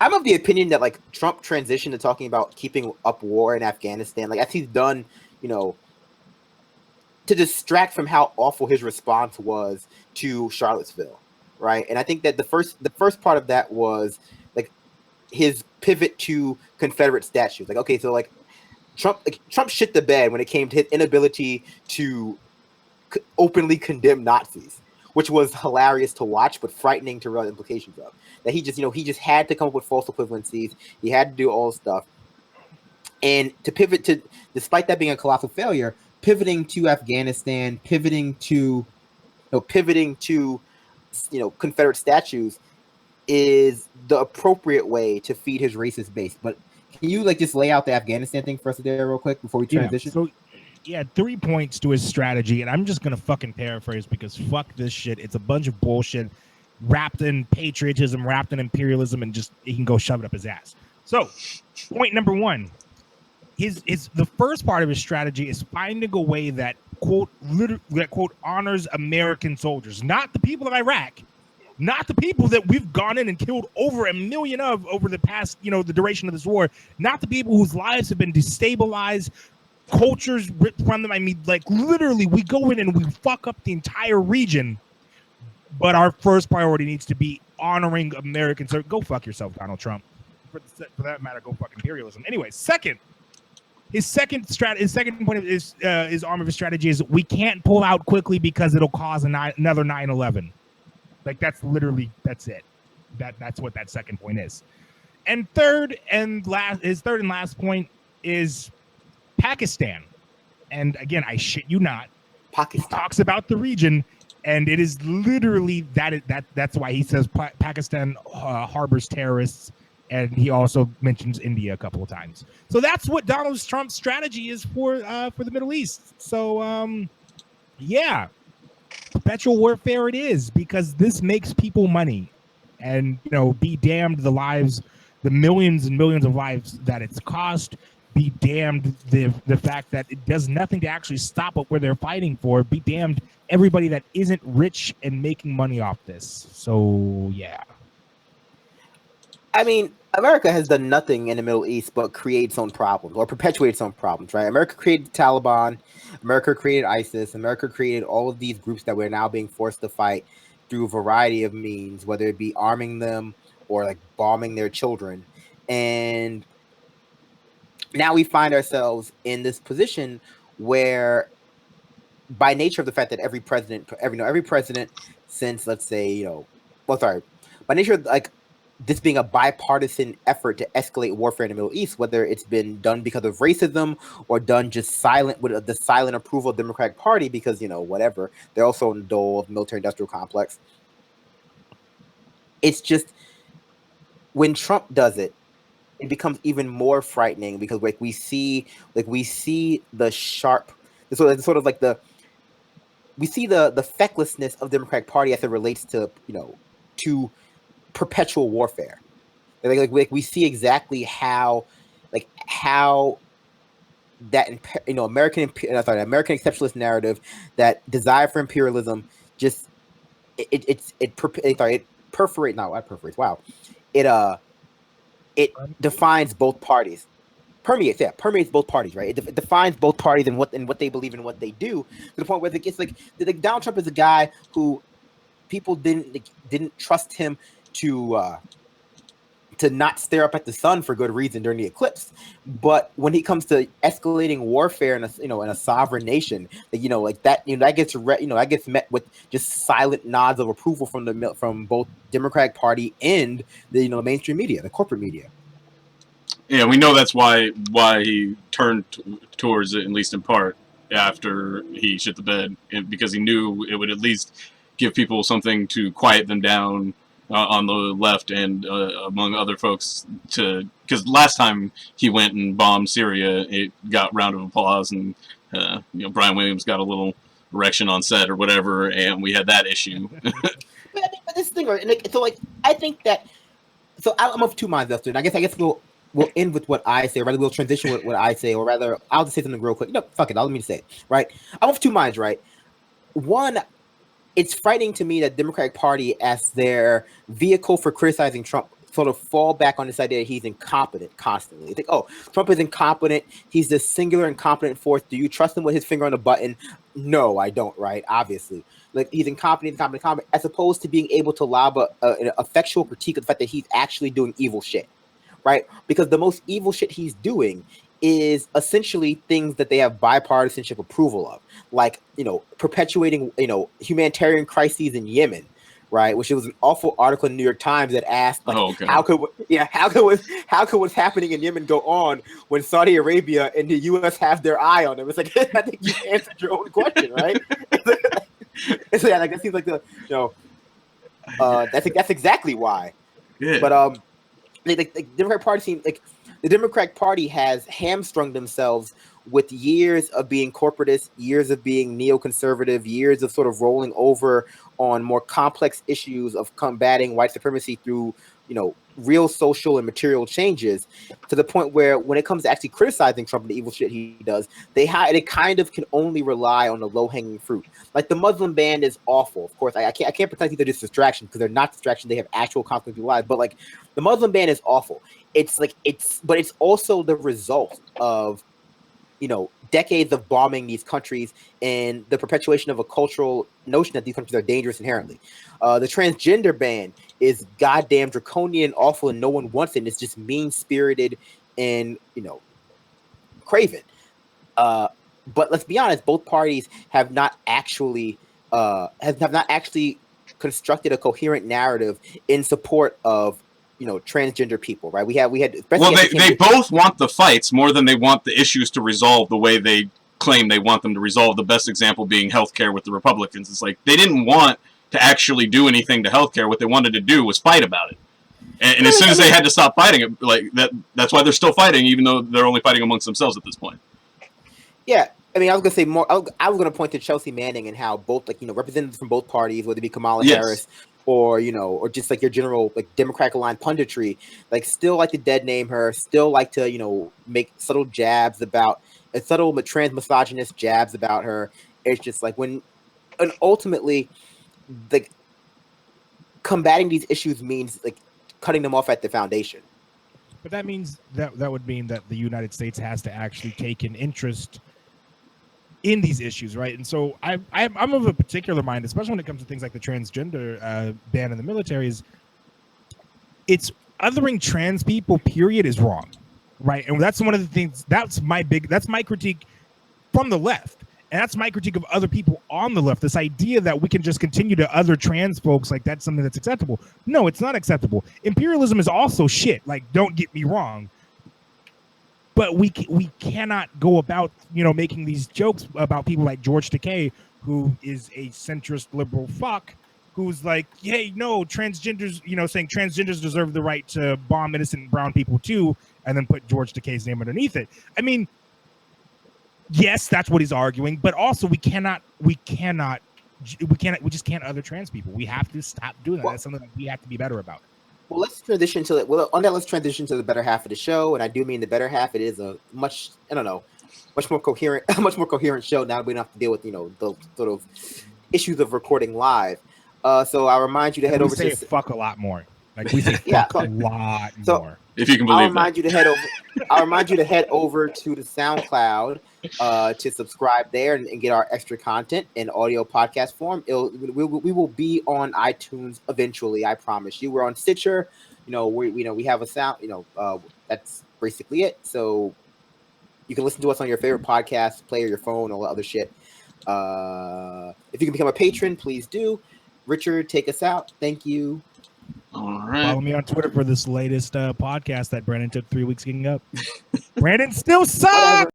I'm of the opinion that like Trump transitioned to talking about keeping up war in Afghanistan, like as he's done, to distract from how awful his response was to Charlottesville, right? And I think that the first part of that was like his pivot to Confederate statues. Like, okay, so like Trump shit the bed when it came to his inability to openly condemn Nazis, which was hilarious to watch, but frightening to real implications of. That he just had to come up with false equivalencies. He had to do all this stuff, and to pivot to, despite that being a colossal failure, pivoting to Afghanistan, pivoting to Confederate statues is the appropriate way to feed his racist base. But can you just lay out the Afghanistan thing for us there real quick before we transition? So, 3 points to his strategy, and I'm just gonna fucking paraphrase because fuck this shit. It's a bunch of bullshit wrapped in patriotism, wrapped in imperialism, and just he can go shove it up his ass. So, point number one. The first part of his strategy is finding a way that quote honors American soldiers, not the people of Iraq, not the people that we've gone in and killed over 1 million of over the past, the duration of this war, not the people whose lives have been destabilized, cultures ripped from them. I mean, like literally, we go in and we fuck up the entire region. But our first priority needs to be honoring Americans. So go fuck yourself, Donald Trump. For that matter, go fuck imperialism. Anyway, his second point of his arm of his strategy is we can't pull out quickly because it'll cause another 9/11. Like that's it. That's what that second point is. And his third and last point is Pakistan. And again, I shit you not, Pakistan talks about the region, and it is literally that's why he says Pakistan harbors terrorists. And he also mentions India a couple of times. So that's what Donald Trump's strategy is for the Middle East. So, perpetual warfare it is, because this makes people money. And, be damned the millions and millions of lives that it's cost. Be damned the fact that it does nothing to actually stop up where they're fighting for. Be damned everybody that isn't rich and making money off this. So, yeah. I mean, America has done nothing in the Middle East but create its own problems or perpetuate its own problems, right? America created the Taliban, America created ISIS, America created all of these groups that we're now being forced to fight through a variety of means, whether it be arming them or like bombing their children. And now we find ourselves in this position where, by nature of the fact that every president since, let's say, by nature of, like, this being a bipartisan effort to escalate warfare in the Middle East, whether it's been done because of racism or done just silent with the silent approval of the Democratic Party because, whatever, they're also in the dole of military-industrial complex. It's just when Trump does it, it becomes even more frightening because we see the sharp, sort of like we see the fecklessness of the Democratic Party as it relates to to perpetual warfare. We see exactly how that American exceptionalist narrative, that desire for imperialism, just it perforates. No, not perforates. Wow, it defines both parties. Permeates both parties, right? It defines both parties and what they believe and what they do, to the point where it's like Donald Trump is a guy who people didn't trust him to not stare up at the sun for good reason during the eclipse. But when he comes to escalating warfare in a sovereign nation, that gets met with just silent nods of approval from both Democratic Party and the mainstream media, the corporate media. Yeah, we know that's why he turned towards it, at least in part, after he shit the bed, because he knew it would at least give people something to quiet them down on the left and among other folks. Because last time he went and bombed Syria, it got round of applause, and Brian Williams got a little erection on set or whatever, and we had that issue. But this thing, right? I think that. So I'm of two minds after, and I guess we'll end with what I say, or rather we'll transition with what I say, or rather I'll just say something real quick. Fuck it, I'll let me say it, right? I'm of two minds, right? One, it's frightening to me that the Democratic Party, as their vehicle for criticizing Trump, sort of fall back on this idea that he's incompetent constantly. They think, oh, Trump is incompetent. He's this singular incompetent force. Do you trust him with his finger on the button? No, I don't, right? Obviously. Like, he's incompetent, as opposed to being able to lob an effectual critique of the fact that he's actually doing evil shit, right? Because the most evil shit he's doing is essentially things that they have bipartisanship approval of, like, perpetuating, humanitarian crises in Yemen, right? Which was an awful article in the New York Times that asked, like, how could what's happening in Yemen go on when Saudi Arabia and the U.S. have their eye on them? It's like, I think you answered your own question, right? It's like, that seems like that's exactly why. Yeah. But the Democratic Party seems like the Democratic Party has hamstrung themselves with years of being corporatist, years of being neoconservative, years of sort of rolling over on more complex issues of combating white supremacy through, real social and material changes, to the point where when it comes to actually criticizing Trump and the evil shit he does, they kind of can only rely on the low-hanging fruit. Like, the Muslim ban is awful. Of course, I can't pretend they're just distractions, because they're not distractions. They have actual consequences in lives. But like, the Muslim ban is awful. But it's also the result of decades of bombing these countries and the perpetuation of a cultural notion that these countries are dangerous inherently. The transgender ban is goddamn draconian, awful, and no one wants it. And it's just mean-spirited and craven. But let's be honest, both parties have not actually constructed a coherent narrative in support of transgender people, right? We had they both want the fights more than they want the issues to resolve the way they claim they want them to resolve. The best example being healthcare with the Republicans. It's like they didn't want to actually do anything to healthcare. What they wanted to do was fight about it. And as soon as they had to stop fighting it, like that's why they're still fighting, even though they're only fighting amongst themselves at this point. Yeah. I mean, I was gonna say more. I was gonna point to Chelsea Manning and how both, representatives from both parties, whether it be Kamala Harris or or just like your general Democratic aligned punditry, still like to dead name her, still like to make subtle jabs about subtle but trans misogynist jabs about her. It's just like and ultimately, combating these issues means cutting them off at the foundation. But that means that would mean that the United States has to actually take an interest in these issues, right? And so I'm of a particular mind, especially when it comes to things like the transgender ban in the military. Is it's othering trans people, period, is wrong, right? And that's one of the things. That's my critique from the left. And that's my critique of other people on the left. This idea that we can just continue to other trans folks like that's something that's acceptable. No, it's not acceptable. Imperialism is also shit. Like, don't get me wrong. But we cannot go about, making these jokes about people like George Takei, who is a centrist liberal fuck, who's like, hey, no, transgenders, saying transgenders deserve the right to bomb innocent brown people too, and then put George Takei's name underneath it. I mean, yes, that's what he's arguing, but also we just can't other trans people. We have to stop doing that. That's something that we have to be better about. Well, let's transition to the better half of the show, and I do mean the better half. It is a much more coherent show now. We don't have to deal with the sort of issues of recording live. So I remind you to head over to fuck a lot more. Like we say fuck a lot more. If you can believe I'll remind you to head over to the SoundCloud to subscribe there and get our extra content in audio podcast form. We will be on iTunes eventually. I promise you. We're on Stitcher. We have a sound. That's basically it. So you can listen to us on your favorite podcast player, your phone, all that other shit. If you can become a patron, please do. Richard, take us out. Thank you. All right. Follow me on Twitter for this latest podcast that Brandon took 3 weeks getting up. Brandon still sucks.